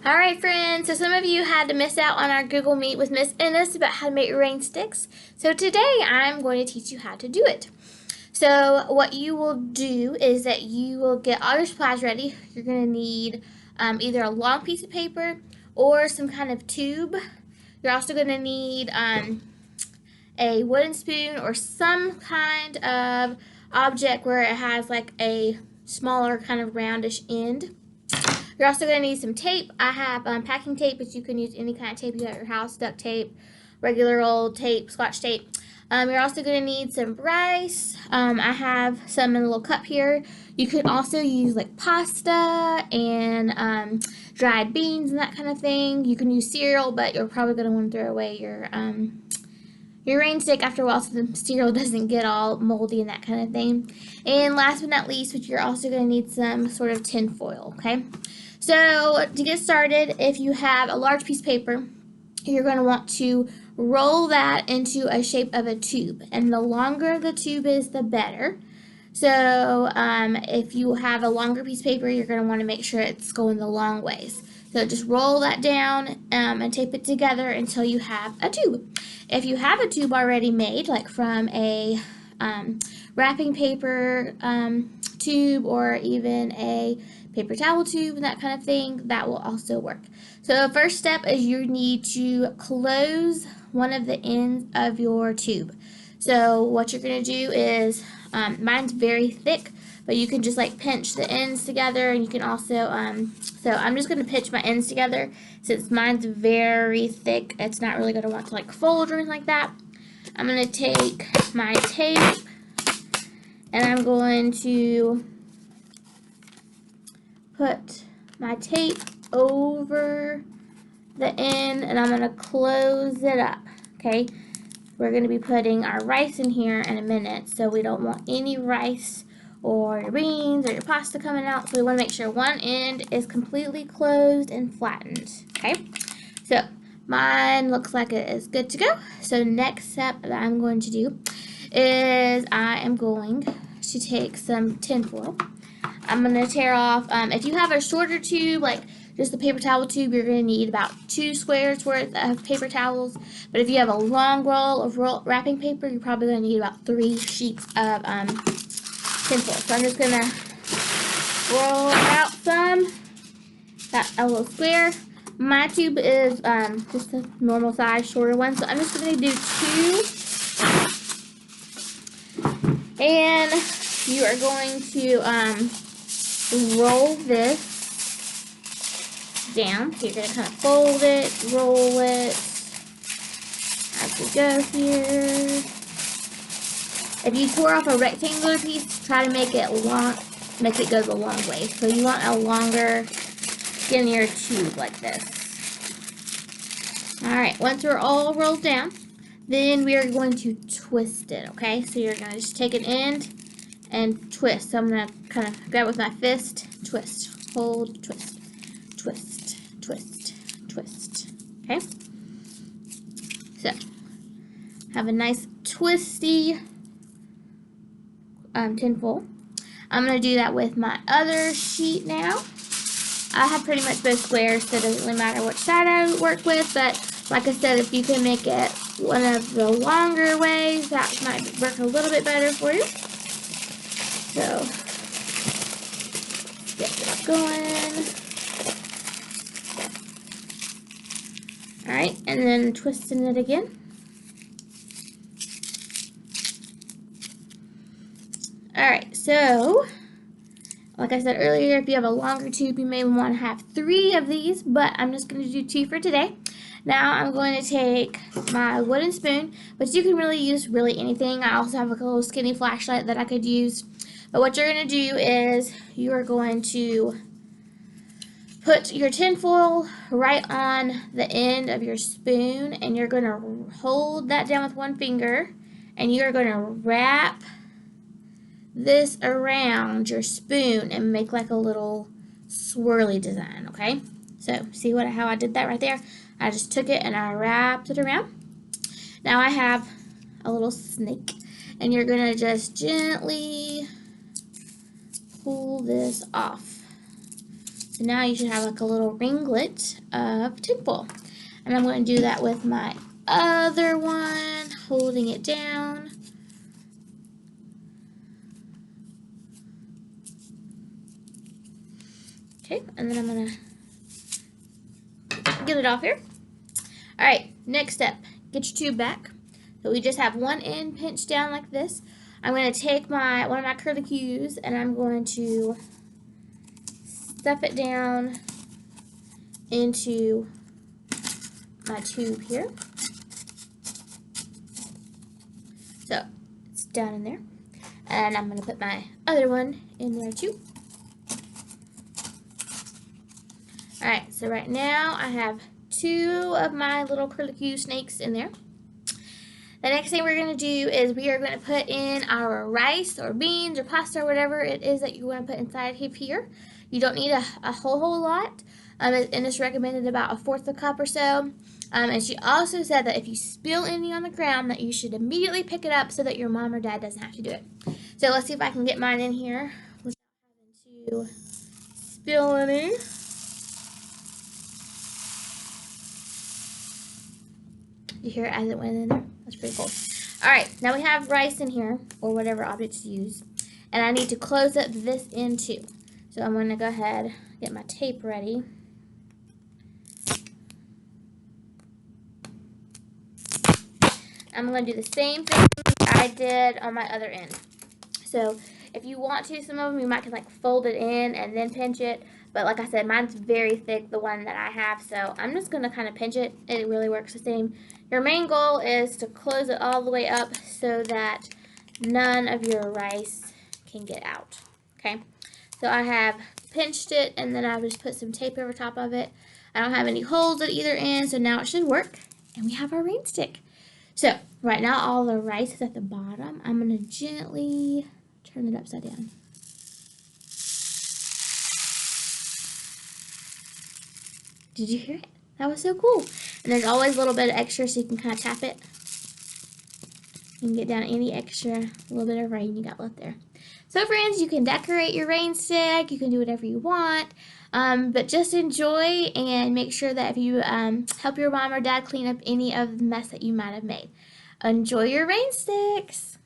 Alright friends, so some of you had to miss out on our Google Meet with Miss Ennis about how to make Rainsticks. So today I'm going to teach you how to do it. So what you will do is that you will get all your supplies ready. You're going to need either a long piece of paper or some kind of tube. You're also going to need a wooden spoon or some kind of object where it has like a smaller kind of roundish end. You're also going to need some tape. I have packing tape, but you can use any kind of tape you have at your house, duct tape, regular old tape, scotch tape. You're also going to need some rice. I have some in a little cup here. You could also use like pasta and dried beans and that kind of thing. You can use cereal, but you're probably going to want to throw away your rain stick after a while so the cereal doesn't get all moldy and that kind of thing. And last but not least, you're also going to need some sort of tin foil, okay? So to get started, if you have a large piece of paper, you're going to want to roll that into a shape of a tube. And the longer the tube is, the better. So if you have a longer piece of paper, you're going to want to make sure it's going the long ways. So just roll that down and tape it together until you have a tube. If you have a tube already made, like from a wrapping paper tube or even a paper towel tube and that kind of thing, that will also work. So the first step is you need to close one of the ends of your tube. So what you're going to do is, mine's very thick, but you can just like pinch the ends together, and you can also, so I'm just going to pinch my ends together since mine's very thick. It's not really going to want to like fold or anything like that. I'm going to take my tape and I'm going to put my tape over the end and I'm going to close it up, okay? We're going to be putting our rice in here in a minute, so we don't want any rice or your beans or your pasta coming out, so we want to make sure one end is completely closed and flattened, okay? So mine looks like it is good to go. So next step that I'm going to do is I am going to take some tin foil. I'm going to tear off, if you have a shorter tube, like just the paper towel tube, you're going to need about 2 squares worth of paper towels. But if you have a long roll of wrapping paper, you're probably going to need about 3 sheets of tin foil. So I'm just going to roll out some, got a little square. My tube is just a normal size, shorter one, so I'm just going to do 2. And you are going to roll this down. So you're going to kind of fold it, roll it as we go here. If you tore off a rectangular piece, try to make it long, make it go the long way. So you want a longer, skinnier tube like this. Alright, once we're all rolled down, then we are going to twist it, okay? So you're going to just take an end and twist. So I'm going to kind of grab with my fist, twist, hold, twist, twist, twist, twist, okay? So, have a nice twisty tin foil. I'm going to do that with my other sheet now. I have pretty much both squares, so it doesn't really matter which side I work with, but like I said, if you can make it one of the longer ways, that might work a little bit better for you. So, get this going. Alright, and then twisting it again. Alright, so, like I said earlier, if you have a longer tube, you may want to have 3 of these, but I'm just going to do 2 for today. Now I'm going to take my wooden spoon, but you can really use anything. I also have a little skinny flashlight that I could use. But what you're going to do is you are going to put your tin foil right on the end of your spoon, and you're going to hold that down with one finger, and you're going to wrap this around your spoon and make like a little swirly design, okay? So see how I did that right there? I just took it and I wrapped it around. Now I have a little snake, and you're gonna just gently pull this off. So now you should have like a little ringlet of tinsel. And I'm going to do that with my other one, holding it down. Okay, and then I'm going to get it off here. Alright, next step, get your tube back. So we just have one end pinched down like this. I'm going to take one of my curlicues and I'm going to stuff it down into my tube here. So it's down in there. And I'm going to put my other one in there too. Alright, so right now I have 2 of my little curlicue snakes in there. The next thing we're going to do is we are going to put in our rice or beans or pasta or whatever it is that you want to put inside here. You don't need a whole lot, and it's recommended about 1/4 cup or so. And she also said that if you spill any on the ground that you should immediately pick it up so that your mom or dad doesn't have to do it. So let's see if I can get mine in here without having to spill any. You hear it as it went in there? That's pretty cool. Alright, now we have rice in here, or whatever objects you use. And I need to close up this end too. So I'm going to go ahead, get my tape ready. I'm going to do the same thing I did on my other end. So if you want to, some of them you might can like fold it in and then pinch it. But like I said, mine's very thick, the one that I have. So I'm just going to kind of pinch it. It really works the same. Your main goal is to close it all the way up so that none of your rice can get out. Okay. So I have pinched it and then I just put some tape over top of it. I don't have any holes at either end, so now it should work. And we have our rain stick. So right now all the rice is at the bottom. I'm going to gently turn it upside down. Did you hear it? That was so cool. And there's always a little bit of extra so you can kind of tap it. You can get down any extra little bit of rain you got left there. So friends, you can decorate your rain stick. You can do whatever you want. But just enjoy and make sure that if you help your mom or dad clean up any of the mess that you might have made. Enjoy your rain sticks.